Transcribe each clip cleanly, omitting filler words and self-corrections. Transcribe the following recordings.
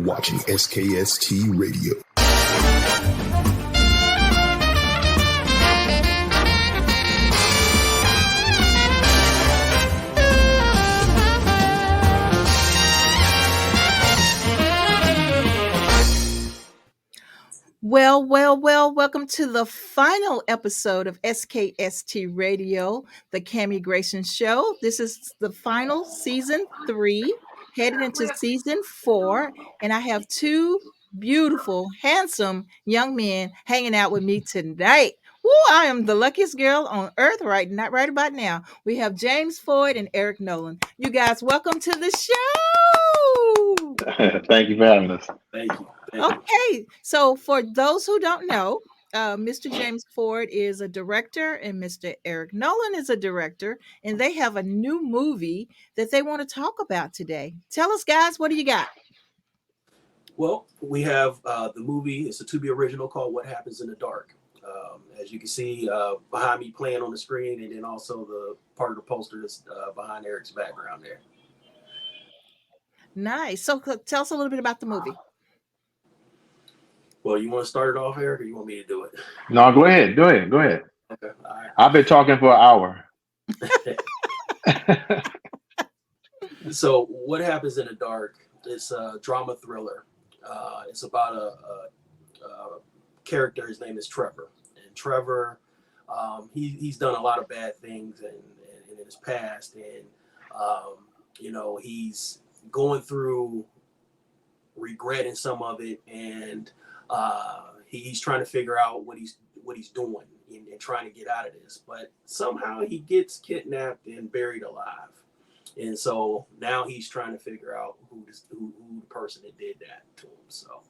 watching SKST Radio. Well, welcome to the final episode of SKST Radio, the Grayson Show. This is the final season 3, headed into season 4, and I have two beautiful, handsome young men hanging out with me tonight. Woo, I am the luckiest girl on earth right about now. We have James Ford and Eric Nolan. You guys, welcome to the show. Thank you for having us. Thank you. Okay, so for those who don't know, Mr. James Ford is a director and Mr. Eric Nolan is a director, and they have a new movie that they want to talk about today. Tell us, guys, what do you got? Well, we have the movie. It's a to-be original called What Happens in the Dark. As you can see behind me playing on the screen, and then also the part of the poster is behind Eric's background there. Nice. So tell us a little bit about the movie. Well, you want to start it off, Eric, or you want me to do it? No, go ahead. Okay, all right. I've been talking for an hour. So, What Happens in the Dark is a drama thriller. It's about a character. His name is Trevor. And Trevor, he's done a lot of bad things in his past. And, he's going through regretting some of it. And he's trying to figure out what he's doing and trying to get out of this. But somehow he gets kidnapped and buried alive. And so now he's trying to figure out who the person that did that to him. So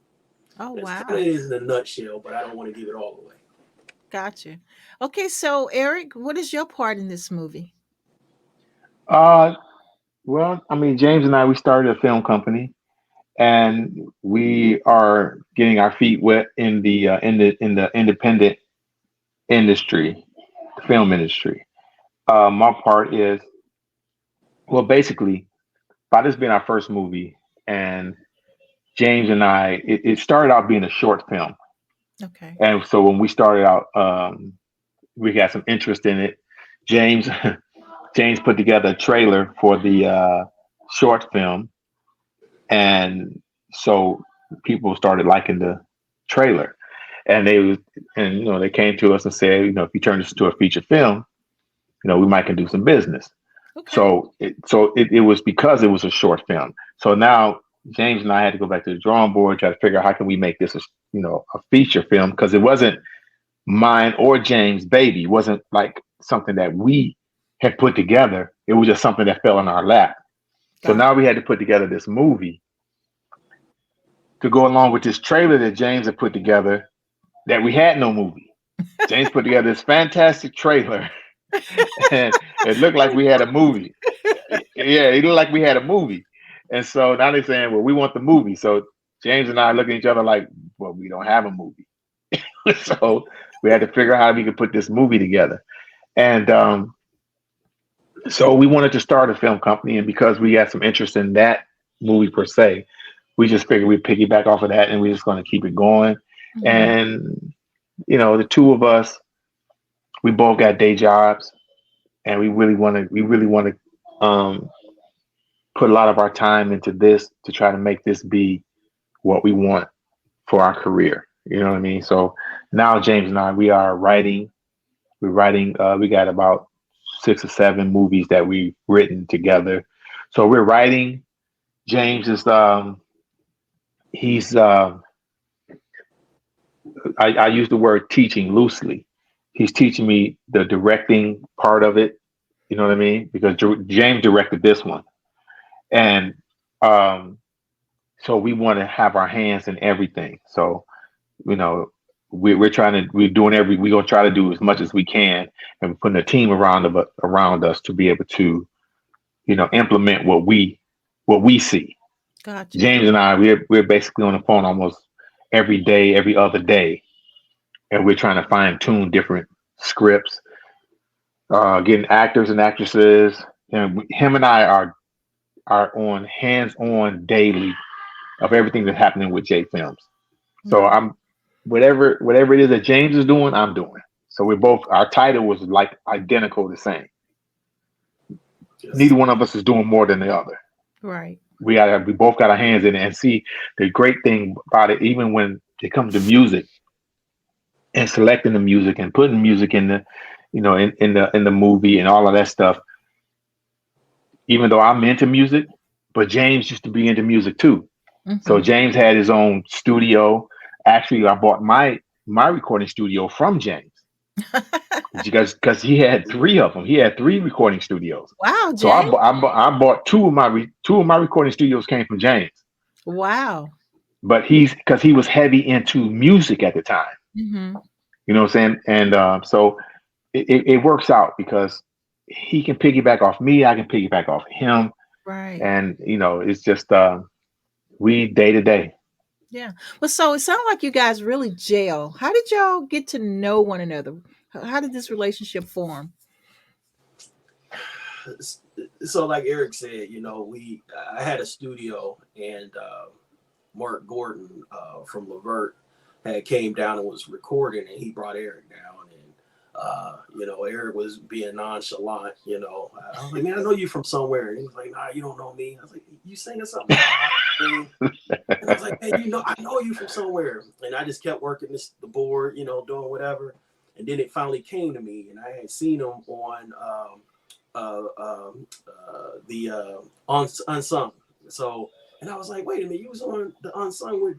wow. That's kind of in a nutshell, but I don't want to give it all away. Gotcha. Okay, so Eric, what is your part in this movie? Well, I mean, James and I, we started a film company, and we are getting our feet wet in the independent industry, the film industry. My part is, well, basically, by this being our first movie, and James and I, it started out being a short film. Okay. And so when we started out, we had some interest in it. James put together a trailer for the short film, and so people started liking the trailer, and they came to us and said, if you turn this into a feature film, we might can do some business. Okay. So it was because it was a short film. So now James and I had to go back to the drawing board, try to figure out how can we make this a feature film, because it wasn't mine or James' baby. It wasn't like something that we had put together. It was just something that fell in our lap. So now we had to put together this movie to go along with this trailer that James had put together that we had no movie. James put together this fantastic trailer and it looked like we had a movie. Yeah, it looked like we had a movie. And so now they're saying, well, we want the movie. So James and I look at each other like, well, we don't have a movie. So we had to figure out how we could put this movie together. And so we wanted to start a film company. And because we had some interest in that movie per se, we just figured we'd piggyback off of that, and we're just going to keep it going. Mm-hmm. And, the two of us, we both got day jobs, and we really want to put a lot of our time into this to try to make this be what we want for our career. You know what I mean? So now James and I, we are writing. We're writing. We got about 6 or 7 movies that we've written together. So we're writing. James is I use the word teaching loosely. He's teaching me the directing part of it. You know what I mean? Because James directed this one. And so we want to have our hands in everything. So, we're going to try to do as much as we can, and we're putting a team around us to be able to, implement what we see. Gotcha. James and I, we're basically on the phone almost every day, every other day, and we're trying to fine tune different scripts, getting actors and actresses. And him and I are on hands-on daily of everything that's happening with J Films. So Right. I'm whatever it is that James is doing, I'm doing. So we're both our title was like identical, the same. Yes. Neither one of us is doing more than the other. Right. We both got our hands in it. And see, the great thing about it, even when it comes to music and selecting the music and putting music in the, in the movie and all of that stuff, even though I'm into music, but James used to be into music too. So Mm-hmm. James had his own studio. Actually, I bought my recording studio from James because he had three of them. He had three recording studios. Wow, So James. I bought two of my recording studios came from James. Wow. But because he was heavy into music at the time. Mm-hmm. You know what I'm saying? And so it works out because he can piggyback off me. I can piggyback off him. Right. And it's just we day to day. Yeah. Well, so it sounded like you guys really gel. How did y'all get to know one another? How did this relationship form? So like Eric said, I had a studio, and Mark Gordon from Levert had came down and was recording, and he brought Eric down, and Eric was being nonchalant. I was like, man, I know you from somewhere, and he was like, nah, you don't know me. I was like, you singing something? And I was like, hey, I know you from somewhere, and I just kept working the board, doing whatever, and then it finally came to me, and I had seen him on the Unsung. So, and I was like, wait a minute, you was on the Unsung with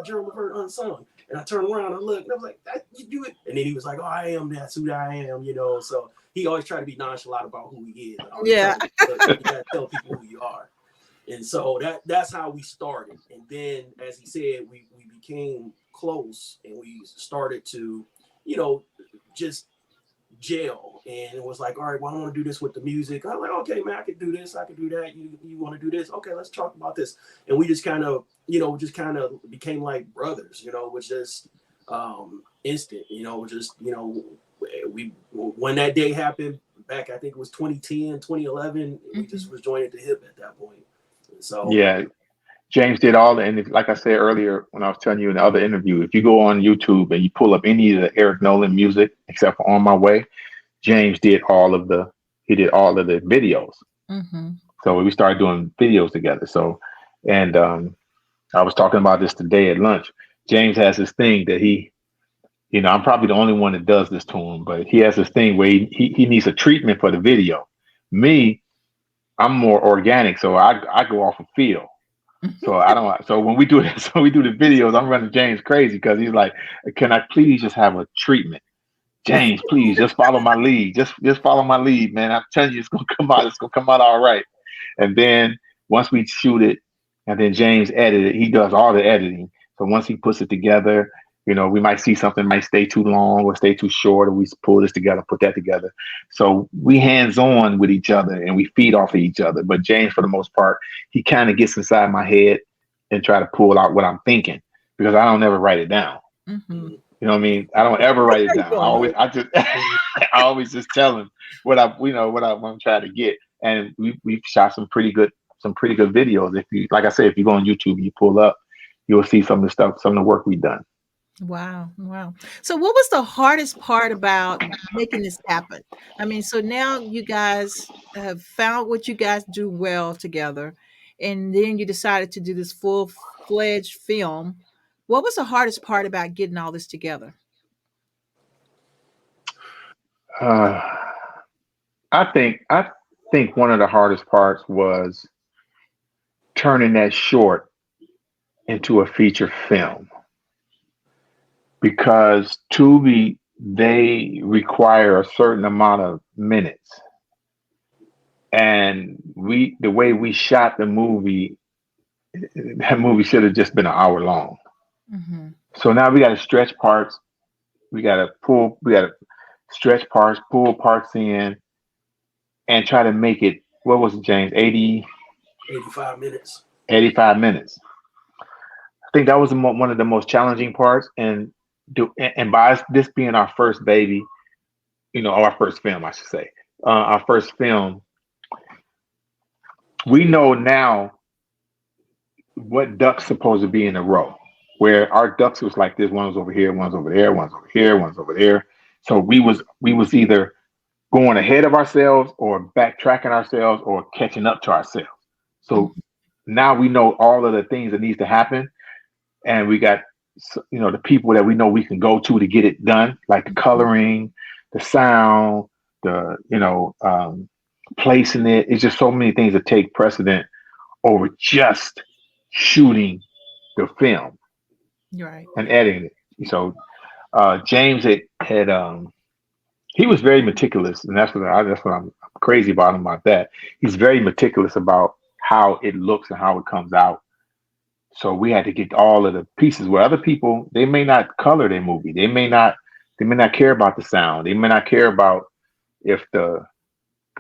Gerald Levert Unsung. And I turned around and looked, and I was like, you do it. And then he was like, oh, I am, that's who I am, So he always tried to be nonchalant about who he is. I always Yeah. tell him, look, you gotta tell people who you are. And so that's how we started. And then, as he said, we became close, and we started to, just gel, and it was like, all right, well, I want to do this with the music. I'm like, okay, man, I could do this, I could do that. You want to do this? Okay, let's talk about this. And we just kind of, became like brothers, which just instant, we when that day happened back, I think it was 2010, 2011, we just was joined at the hip at that point. So Yeah. James did all the, and like I said earlier when I was telling you in the other interview, if you go on YouTube and you pull up any of the Eric Nolan music except for On My Way, James he did all of the videos. Mm-hmm. So we started doing videos together. So, and I was talking about this today at lunch. James has this thing that I'm probably the only one that does this to him, but he has this thing where he needs a treatment for the video. Me, I'm more organic, so I go off a feel. So I don't. So when we do this, so we do the videos, I'm running James crazy because he's like, "Can I please just have a treatment, James? Please just follow my lead. Just follow my lead, man. I'm telling you, it's gonna come out. It's gonna come out all right." And then once we shoot it, and then James edit it. He does all the editing. So once he puts it together, we might see something might stay too long or stay too short, or we pull this together, put that together. So we hands on with each other and we feed off of each other. But James, for the most part, he kind of gets inside my head and try to pull out what I'm thinking because I don't ever write it down. Mm-hmm. You know what I mean? I don't ever write it How you down. doing, I just, I always just tell him what I'm trying to get. And we've shot some pretty good videos. If you, like I said, if you go on YouTube and you pull up, you'll see some of the stuff, some of the work we've done. Wow, wow. So what was the hardest part about making this happen? I mean, so now you guys have found what you guys do well together, and then you decided to do this full-fledged film. What was the hardest part about getting all this together? Uh, I think one of the hardest parts was turning that short into a feature film because Tubi they require a certain amount of minutes, and the way we shot the movie, that movie should have just been an hour long. Mm-hmm. So now we got to stretch parts. We got to stretch parts, pull parts in, and try to make it. What was it, James? 85 minutes. 85 minutes. I think that was one of the most challenging parts. And by this being our first baby, our first film, I should say, our first film, we know now what ducks supposed to be in a row, where our ducks was like this: one was over here, one's over there, one's over here, one's over there. So we was either going ahead of ourselves or backtracking ourselves or catching up to ourselves. So now we know all of the things that needs to happen, and we got the people that we know we can go to get it done, like the coloring, the sound, the placing it. It's just so many things that take precedent over just shooting the film Right. and editing it. So James had he was very meticulous, and that's what I'm crazy about him about that. He's very meticulous about how it looks and how it comes out. So we had to get all of the pieces where other people, they may not color their movie. They may not care about the sound. They may not care about if the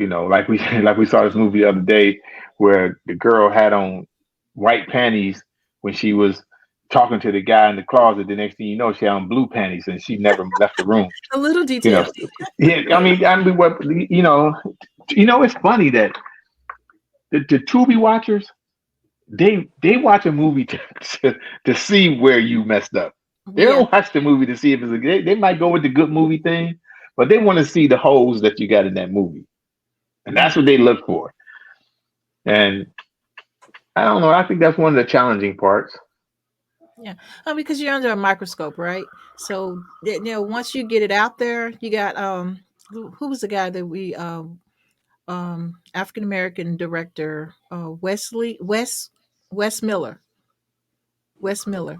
like we like we saw this movie the other day where the girl had on white panties when she was talking to the guy in the closet. The next thing you know, she had on blue panties and she never left the room. A little You know, detail. yeah. I mean, what it's funny that the Tubi watchers they watch a movie to see where you messed up. They Yeah. don't watch the movie to see if it's they might go with the good movie thing, but they want to see the holes that you got in that movie. And that's what they look for. And I don't know. I think that's one of the challenging parts. Yeah. Because you're under a microscope, right? So once you get it out there, you got who was the guy that we African American director Wes Miller. Wes Miller.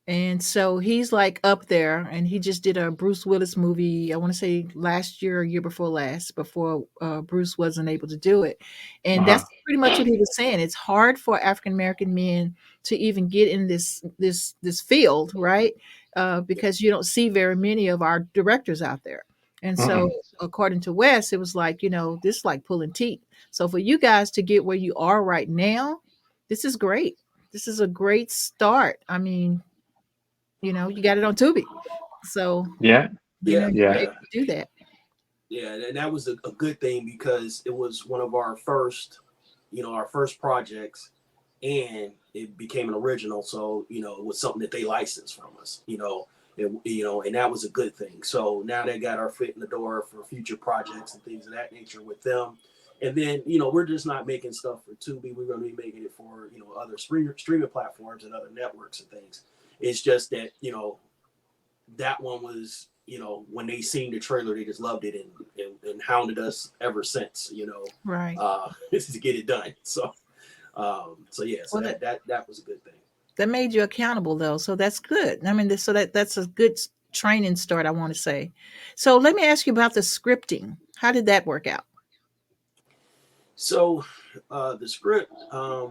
And so he's like up there, and he just did a Bruce Willis movie. I want to say last year or year before last, before Bruce wasn't able to do it. And Uh-huh. that's pretty much what he was saying. It's hard for African American men to even get in this field, right? Because you don't see very many of our directors out there. And so, Mm-mm. according to Wes, it was like this is like pulling teeth. So for you guys to get where you are right now, this is great. This is a great start. I mean, you got it on Tubi. So, Yeah. Yeah, you're Yeah. able to do that. yeah, and that was a good thing because it was one of our first, our first projects, and it became an original. So it was something that they licensed from us. And that was a good thing. So now they got our foot in the door for future projects and things of that nature with them. And then we're just not making stuff for Tubi. We're going to be making it for other streaming platforms and other networks and things. It's just that that one was, when they seen the trailer, they just loved it and hounded us ever since, Right. to get it done. So yeah, so Well, that was a good thing. that made you accountable though. So that's good. I mean, so that's a good training start, I want to say. So let me ask you about the scripting. How did that work out? So the script, I,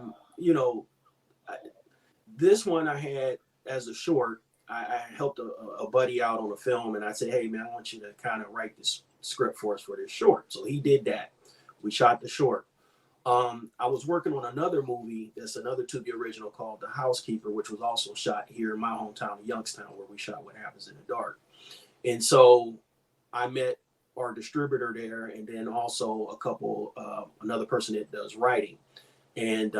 this one I had as a short. I helped a buddy out on a film, and I said, "Hey man, I want you to kind of write this script for us for this short." So he did that. We shot the short. I was working on another movie that's another Tubi original called The Housekeeper, which was also shot here in my hometown of Youngstown, where we shot What Happens in the Dark. And so I met our distributor there, and then also another person that does writing, and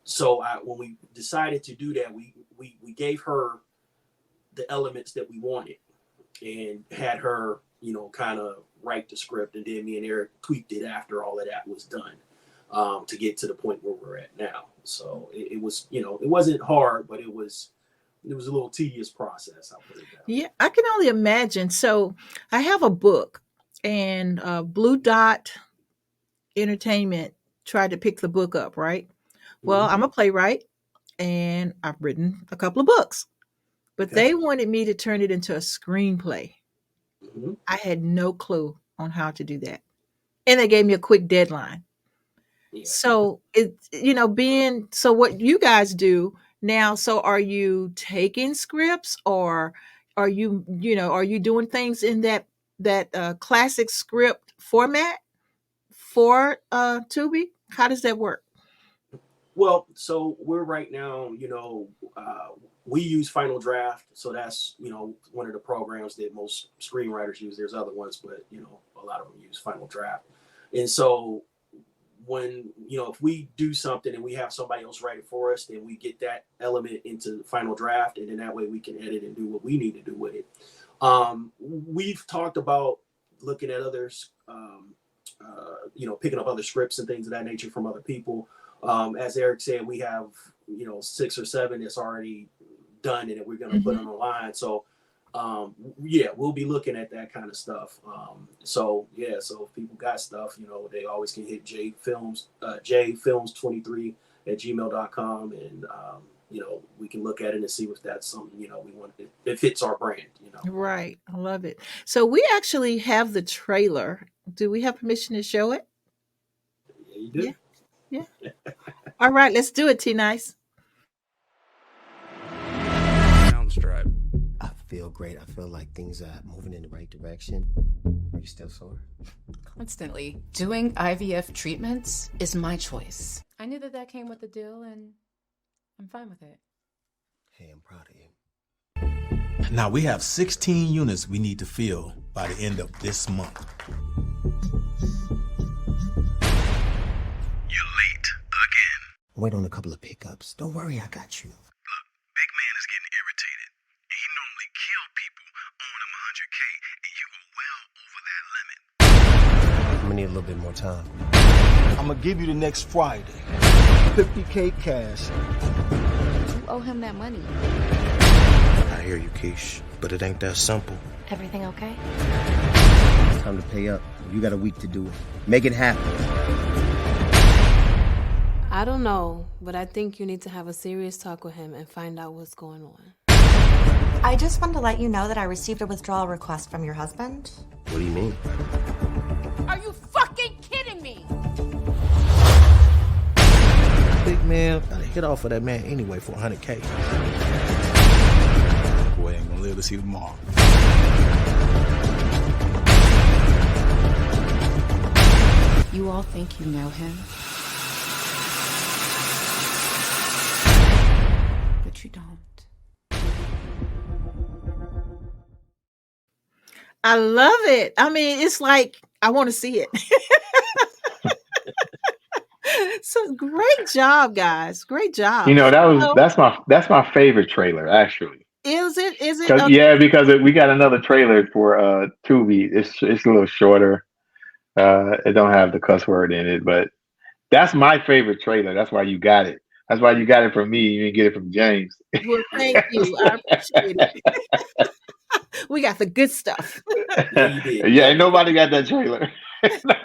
so when we decided to do that, we gave her the elements that we wanted and had her, kind of write the script, and then me and Eric tweaked it after all of that was done, to get to the point where we're at now. So it was, it wasn't hard, but it was a little tedious process. I'll put it that way. Yeah, I can only imagine. So I have a book, and Blue Dot Entertainment tried to pick the book up, right? Well, Mm-hmm. I'm a playwright, and I've written a couple of books, but Okay. they wanted me to turn it into a screenplay. Mm-hmm. I had no clue on how to do that. And they gave me a quick deadline. Yeah. So being so what you guys do now, so are you taking scripts, or are you doing things in that classic script format for Tubi? How does that work? Well, so we're right now, we use Final Draft. So that's, one of the programs that most screenwriters use. There's other ones, but, a lot of them use Final Draft. And so when, if we do something and we have somebody else write it for us, then we get that element into the final draft, and then that way we can edit and do what we need to do with it. We've talked about looking at others, picking up other scripts and things of that nature from other people. As Eric said, we have 6 or 7 that's already done and that we're going to put on the line. So we'll be looking at that kind of stuff. So if people got stuff, they always can hit jfilms23@gmail.com, and we can look at it and see if that's something we want. It fits our brand. Right. I love it. So we actually have the trailer. Do we have permission to show it? Yeah, you do. Yeah. All right, let's do it, T-Nice. Stripe. I feel great. I feel like things are moving in the right direction. Are you still sore? Constantly. Doing IVF treatments is my choice. I knew that came with the deal, and I'm fine with it. Hey, I'm proud of you. Now we have 16 units we need to fill by the end of this month. You're late again. Wait on a couple of pickups. Don't worry, I got you. Look, big man is getting irritated. He normally kill people on him 100K, and you go well over that limit. I'm gonna need a little bit more time. I'm gonna give you the next Friday. 50K cash. You owe him that money. I hear you, Keish, but it ain't that simple. Everything okay? It's time to pay up. You got a week to do it. Make it happen. I don't know, but I think you need to have a serious talk with him and find out what's going on. I just wanted to let you know that I received a withdrawal request from your husband. What do you mean? Are you fucking kidding me? Big man, gotta hit off of that man anyway for 100K. Boy ain't gonna live to see tomorrow. You all think you know him? But you don't. I love it. I mean, it's like I want to see it. So great job, guys. Great job. That's my favorite trailer, actually. Is it? Because we got another trailer for Tubi. It's a little shorter. It don't have the cuss word in it, but that's my favorite trailer. That's why you got it. That's why you got it from me. You didn't get it from James. Well, thank you. I appreciate it. We got the good stuff. Yeah, ain't nobody got that trailer.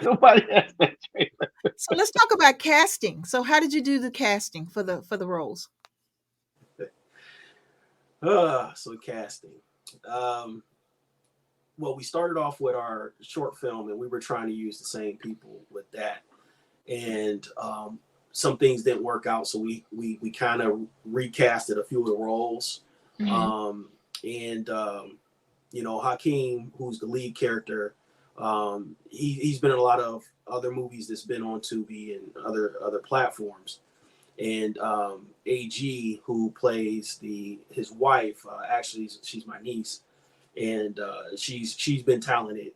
Nobody has that trailer. So let's talk about casting. So how did you do the casting for the roles? So casting. Well, we started off with our short film, and we were trying to use the same people with that, and some things didn't work out, so we kind of recasted a few of the roles. Hakeem, who's the lead character, he's been in a lot of other movies that's been on Tubi and other platforms. And AG, who plays his wife, actually she's my niece, and she's been talented,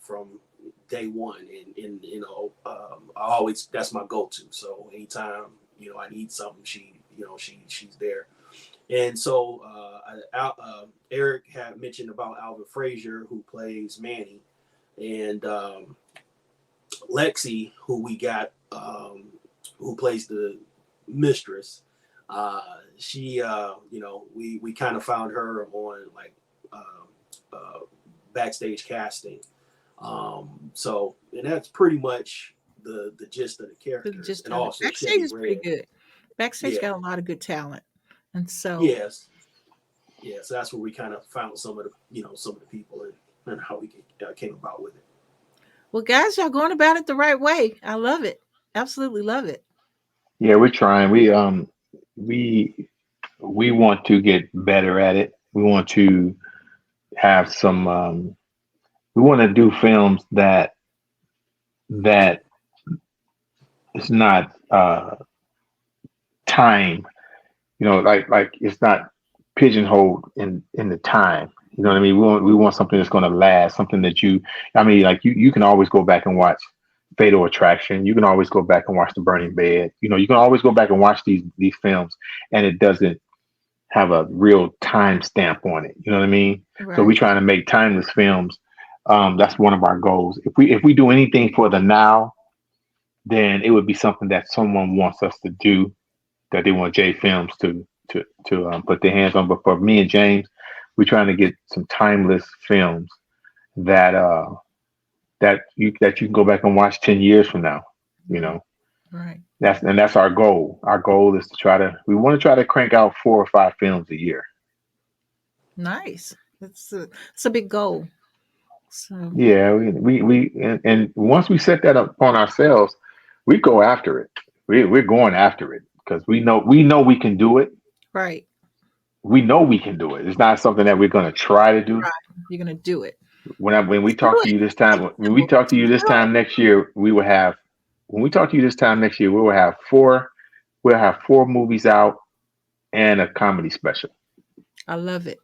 from day one. And that's my go-to. So anytime I need something, she's there. And so Eric had mentioned about Alvin Frazier, who plays Manny, and Lexi, who we got, who plays the mistress. She, we kind of found her on backstage casting. And that's pretty much the gist of the character. And also Backstage is pretty good. Backstage got a lot of good talent. And so yes, so that's where we kind of found some of the people and how we came about with it. Well, guys, y'all going about it the right way. I love it. Absolutely love it. Yeah, we're trying. We want to get better at it. We want to have some. We want to do films that it's not time. Like it's not pigeonholed in the time. You know what I mean? We want something that's going to last. Something that you can always go back and watch Fatal Attraction. You can always go back and watch The Burning Bed. You know, you can always go back and watch these films, and it doesn't have a real time stamp on it. You know what I mean? So we're Right. trying to make timeless films. That's one of our goals. If we do anything for the now, then it would be something that someone wants us to do, that they want J Films to put their hands on. But for me and James, we're trying to get some timeless films that that you can go back and watch 10 years from now. You know, Right. that's our goal. Our goal is we want to try to crank out 4 or 5 films a year. Nice. It's a big goal. So Yeah, and once we set that up on ourselves, we go after it. We're going after it because we know we can do it. right. We know we can do it. It's not something that we're going to try to do. Right. You're gonna do it. When we Just do talk to it. you this Make time, it when we simple. talk to you Just this do it. time next year, we will have. When we talk to you this time next year, we will have 4. We'll have 4 movies out and a comedy special. I love it.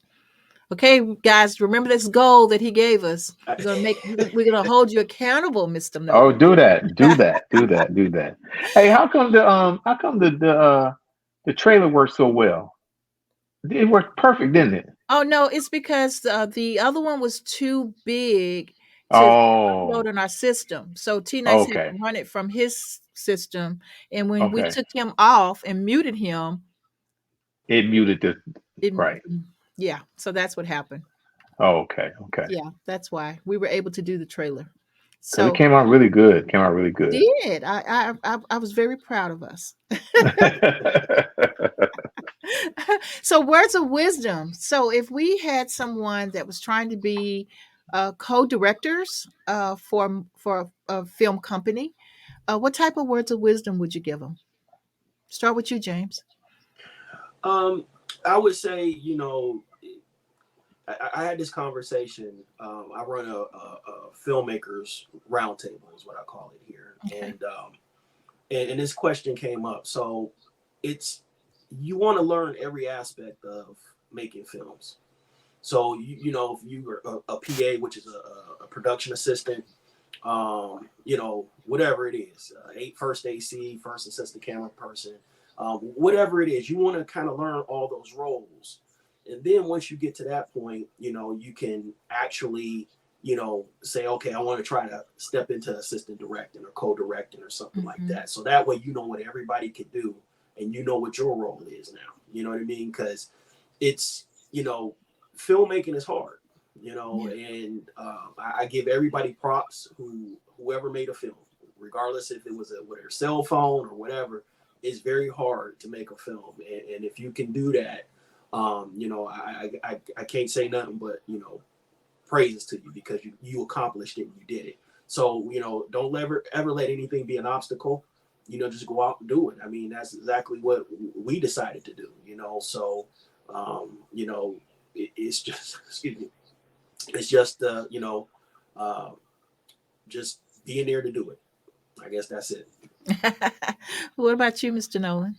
Okay, guys, remember this goal that he gave us. We're gonna hold you accountable, Mr. Oh, Nolan. do that, do that, do that, do that. Hey, how come the trailer worked so well? It worked perfect, didn't it? Oh no, it's because the other one was too big to Oh, upload on our system. So T Nice had okay, to run it from his system, and when we okay. took him off and muted him, It muted the it right. yeah. So that's what happened. Oh, okay, okay. Yeah, that's why we were able to do the trailer. Because it So came out really good. Came out really it good. did. I was very proud of us. So words of wisdom. So if we had someone that was trying to be co-directors for a film company, what type of words of wisdom would you give them? Start with you, James. I would say, I had this conversation. I run a filmmakers roundtable, is what I call it here, Okay. and this question came up. So it's you want to learn every aspect of making films. So if you are a PA, which is a production assistant, whatever it is, first AC, first assistant camera person, whatever it is, you want to kind of learn all those roles. And then once you get to that point, you can actually, say, okay, I want to try to step into assistant directing or co-directing or something like that. So that way, you know what everybody could do and you know what your role is now. You know what I mean? Because it's, filmmaking is hard, and I give everybody props whoever made a film, regardless if it was with their cell phone or whatever. It's very hard to make a film, and if you can do that, I can't say nothing but praises to you because you accomplished it and you did it. So don't ever let anything be an obstacle. Just go out and do it. I mean, that's exactly what we decided to do. So it's just excuse me. It's just just being there to do it. I guess that's it. What about you, Mr. Nolan?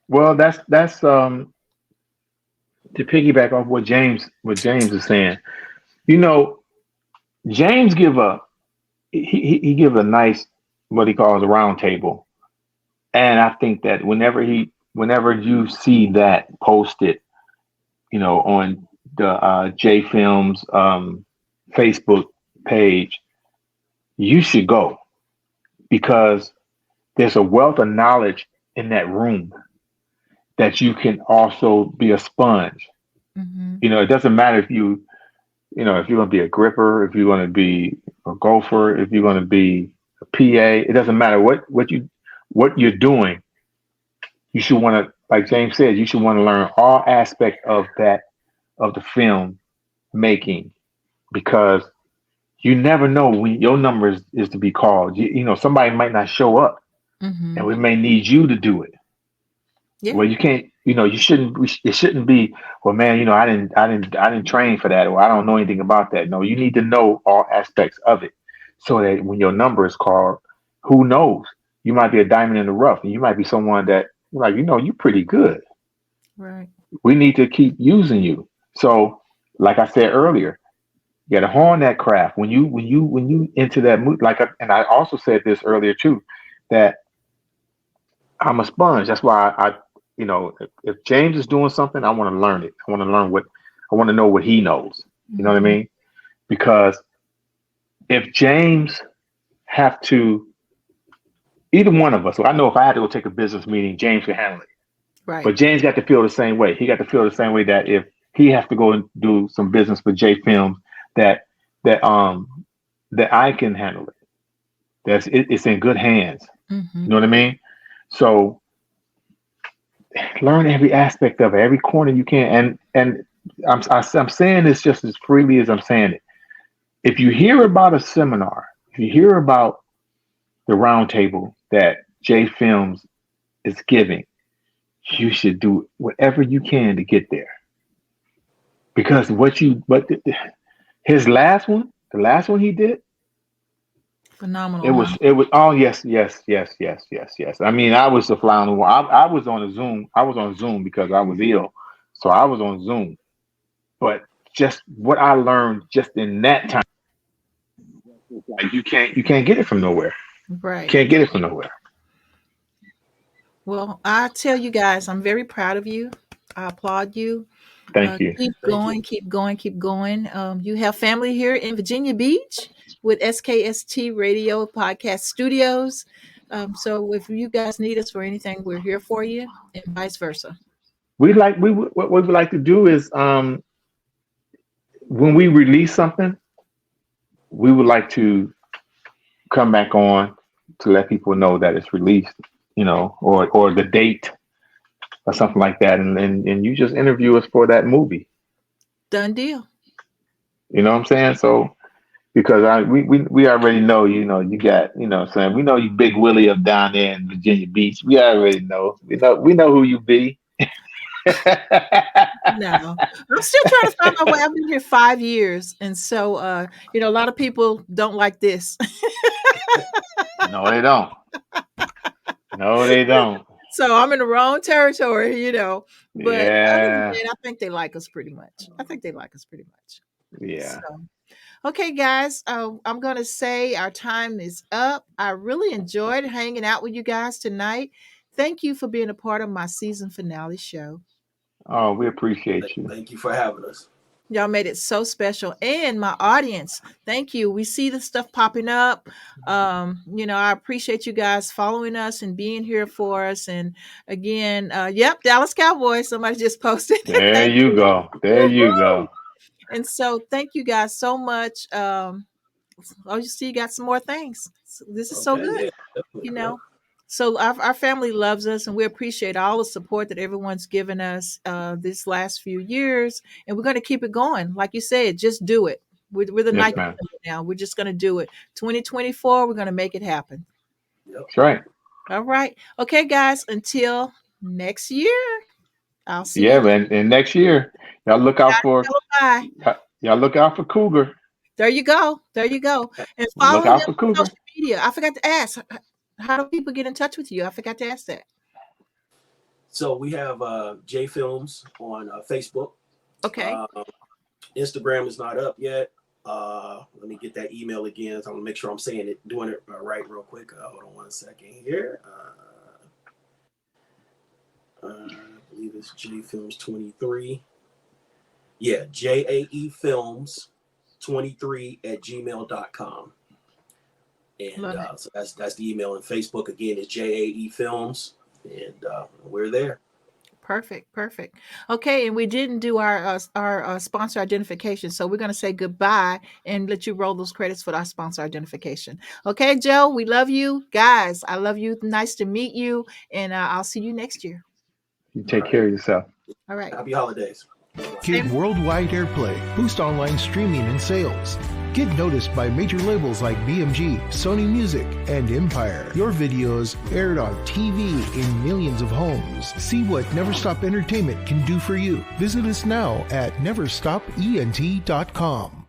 Well, that's to piggyback off what James is saying. You know, James he give a nice what he calls a round table, and I think that whenever you see that posted, on the J Films Facebook page, you should go because there's a wealth of knowledge in that room that you can also be a sponge. Mm-hmm. It doesn't matter if if you're going to be a gripper, if you're going to be a gopher, if you're going to be a PA, it doesn't matter what you're doing. You should want to, like James said, you should want to learn all aspects of the film making because you never know when your number is to be called. Somebody might not show up, Mm-hmm. and we may need you to do it. Yeah. Well, you can't. You shouldn't. It shouldn't be. Well, man, I didn't train for that, or I don't know anything about that. No, you need to know all aspects of it, so that when your number is called, who knows? You might be a diamond in the rough, and you might be someone that, like, you're pretty good. Right. We need to keep using you. So, like I said earlier, You got to hone that craft. When you into that mood, and I also said this earlier too, that I'm a sponge. That's why if James is doing something, I want to learn it. I want to know what he knows. You know what I mean? Because if James have to, either one of us, I know if I had to go take a business meeting, James could handle it. Right. But James got to feel the same way. He got to feel the same way that if he has to go and do some business with J Films, that I can handle it. It's in good hands. You know what I mean? So learn every aspect of it, every corner you can. And I'm saying this just as freely as I'm saying it. If you hear about a seminar, if you hear about the roundtable that J Films is giving, you should do whatever you can to get there. Because his last one, the last one he did, phenomenal. It was oh yes. I mean, I was the fly on the wall. I was on Zoom. I was on Zoom because I was ill, so I was on Zoom. But just what I learned just in that time, like you can't get it from nowhere. Right. You can't get it from nowhere. Well, I tell you guys, I'm very proud of you. I applaud you. Thank you. Keep going. You have family here in Virginia Beach with SKST Radio Podcast Studios. So if you guys need us for anything, we're here for you, and vice versa. What we would like to do is when we release something, we would like to come back on to let people know that it's released, or the date or something like that, and you just interview us for that movie. Done deal. You know what I'm saying? So because we already know, you got, saying we know you Big Willie up down there in Virginia Beach. We already know. We know who you be. No, I'm still trying to find my way. I've been here 5 years, and so a lot of people don't like this. No, they don't. No, they don't. So I'm in the wrong territory, But yeah. Other than that, I think they like us pretty much. Yeah. So, okay, guys, I'm going to say our time is up. I really enjoyed hanging out with you guys tonight. Thank you for being a part of my season finale show. Oh, we appreciate you. Thank you for having us. Y'all made it so special. And my audience, thank you. We see the stuff popping up. I appreciate you guys following us and being here for us. And again, Dallas Cowboys, somebody just posted. There you go. There you go. And so thank you guys so much. You see, you got some more things. This is so good. Yeah, So our family loves us, and we appreciate all the support that everyone's given us this last few years. And we're going to keep it going. Like you said, just do it. We're the night now. We're just going to do it. 2024, we're going to make it happen. That's right. All right. Okay, guys, until next year, I'll see you. Yeah, and next year, y'all look out for Cougar. There you go. And follow them on social media. I forgot to ask. How do people get in touch with you? I forgot to ask that. So we have J Films on Facebook. Okay. Instagram is not up yet. Let me get that email again. So I'm gonna make sure I'm doing it right real quick. Hold on 1 second here. I believe it's J Films 23. Yeah, JAE Films 23@gmail.com. And so that's the email. And Facebook again is JAE Films, and we're there. Perfect. Okay, and we didn't do our sponsor identification, so we're going to say goodbye and let you roll those credits for our sponsor identification. Okay, Joe, we love you guys. I love you. Nice to meet you, and I'll see you next year. You take care of yourself. All right. Happy holidays. Get worldwide airplay, boost online streaming and sales. Get noticed by major labels like BMG, Sony Music, and Empire. Your videos aired on TV in millions of homes. See what Never Stop Entertainment can do for you. Visit us now at neverstopent.com.